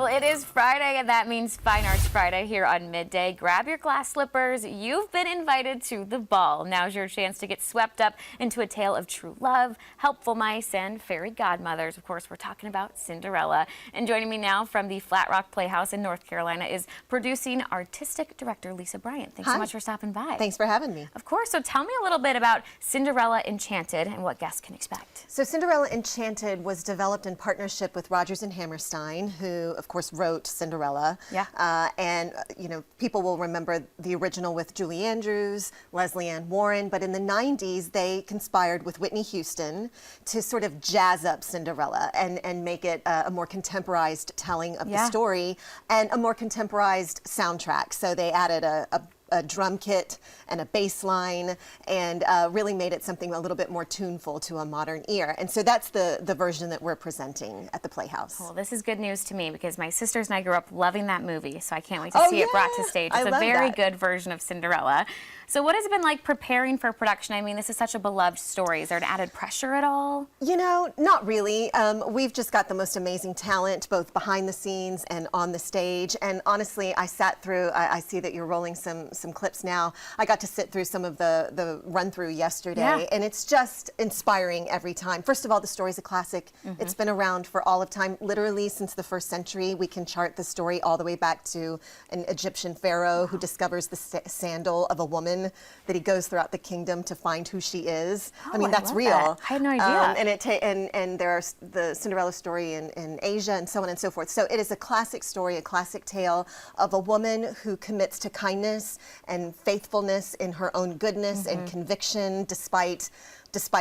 Well, it is Friday, and that means Fine Arts Friday here on Midday. Grab your glass slippers. You've been invited to the ball. Now's your chance to get swept up into a tale of true love, helpful mice, and fairy godmothers. Of course, we're talking about Cinderella. And joining me now from the Flat Rock Playhouse in North Carolina is producing artistic director Lisa Bryant. Thanks so much for stopping by. Thanks for having me. Of course. So tell me a little bit about Cinderella Enchanted and what guests can expect. So Cinderella Enchanted was developed in partnership with Rodgers and Hammerstein, who of course wrote Cinderella. Yeah. And you know, people will remember the original with Julie Andrews, Leslie Ann Warren, but in the 90s they conspired with Whitney Houston to sort of jazz up Cinderella and make it a more contemporized telling of the story and a more contemporized soundtrack. So they added a drum kit and a bass line and really made it something a little bit more tuneful to a modern ear. And so that's the version that we're presenting at the Playhouse. Well, this is good news to me because my sisters and I grew up loving that movie, so I can't wait to see it brought to stage. It's a very good version of Cinderella. So what has it been like preparing for production? I mean, this is such a beloved story. Is there an added pressure at all? You know, not really. We've just got the most amazing talent, both behind the scenes and on the stage. And honestly, I sat through, I see that you're rolling some clips now. I got to sit through some of the run-through yesterday, and it's just inspiring every time. First of all, the story's a classic. It's been around for all of time, literally since the 1st century. We can chart the story all the way back to an Egyptian pharaoh who discovers the sandal of a woman that he goes throughout the kingdom to find who she is. I mean, that's real. That. I had no idea. And there's the Cinderella story in Asia and so on and so forth. So it is a classic story, a classic tale of a woman who commits to kindness and faithfulness in her own goodness and conviction despite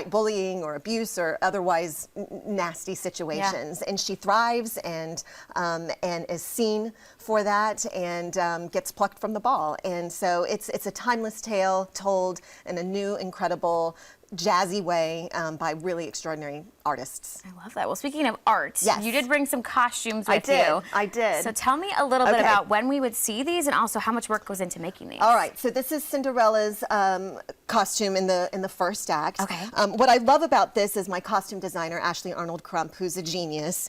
bullying or abuse or otherwise nasty situations. And she thrives and is seen for that and gets plucked from the ball. And so it's a timeless tale told in a new, incredible, jazzy way by really extraordinary artists. I love that. Well, speaking of art, you did bring some costumes with you. I did. So tell me a little bit about when we would see these and also how much work goes into making these. All right. So this is Cinderella's costume in the first act. Okay. What I love about this is my costume designer, Ashley Arnold Crump, who's a genius.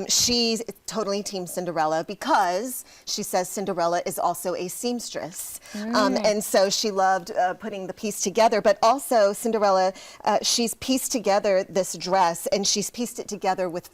She's totally Team Cinderella because she says Cinderella is also a seamstress. And so she loved putting the piece together, but also Cinderella, she's pieced together this dress and she's pieced it together with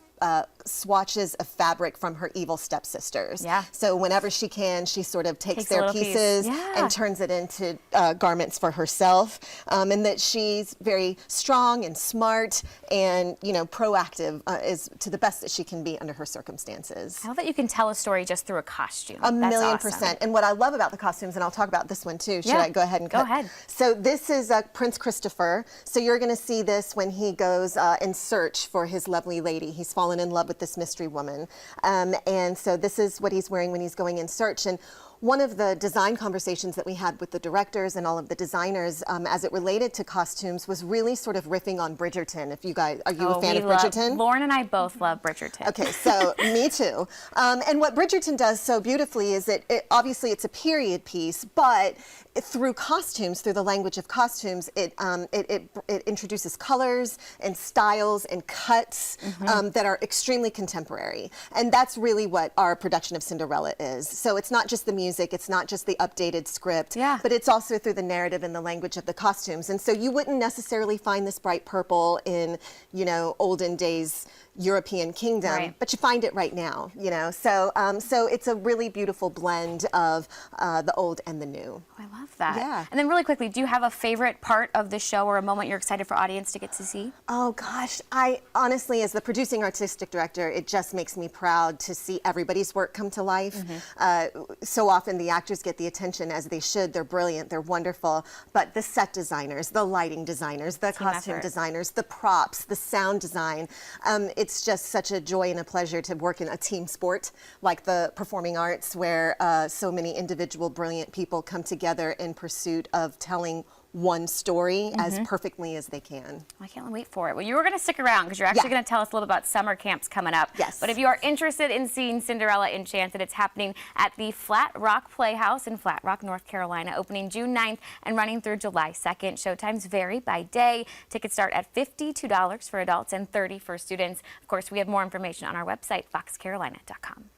swatches of fabric from her evil stepsisters. So whenever she can, she sort of takes their pieces and turns it into garments for herself. And that she's very strong and smart and, you know, proactive is to the best that she can be under her circumstances. I love that you can tell a story just through a costume. That's 1,000,000%. And what I love about the costumes, and I'll talk about this one too. Should I go ahead and go ahead. So this is Prince Christopher. So you're going to see this when he goes in search for his lovely lady. He's fallen in love with this mystery woman. And so this is what he's wearing when he's going in search. And one of the design conversations that we had with the directors and all of the designers as it related to costumes was really sort of riffing on Bridgerton. If you guys, are you a fan of Bridgerton? Lauren and I both love Bridgerton. Okay, so me too. And what Bridgerton does so beautifully is that obviously it's a period piece, but through costumes, through the language of costumes, it introduces colors and styles and cuts that are extremely contemporary. And that's really what our production of Cinderella is. So it's not just the music, it's not just the updated script, but it's also through the narrative and the language of the costumes. And so you wouldn't necessarily find this bright purple in, you know, olden days European kingdom, but you find it right now, you know. So so it's a really beautiful blend of the old and the new. Oh, I love that. And then really quickly, do you have a favorite part of the show or a moment you're excited for audience to get to see? Oh gosh, I honestly, as the producing artistic director, it just makes me proud to see everybody's work come to life. So often the actors get the attention as they should. They're brilliant, they're wonderful, but the set designers, the lighting designers, the costume designers, the props, the sound design, it's just such a joy and a pleasure to work in a team sport like the performing arts where so many individual brilliant people come together in pursuit of telling one story as perfectly as they can. I can't wait for it. Well, you were going to stick around because you're actually going to tell us a little about summer camps coming up. But if you are interested in seeing Cinderella Enchanted, it's happening at the Flat Rock Playhouse in Flat Rock, North Carolina, opening June 9th and running through July 2nd. Showtimes vary by day. Tickets start at $52 for adults and $30 for students. Of course, we have more information on our website, foxcarolina.com.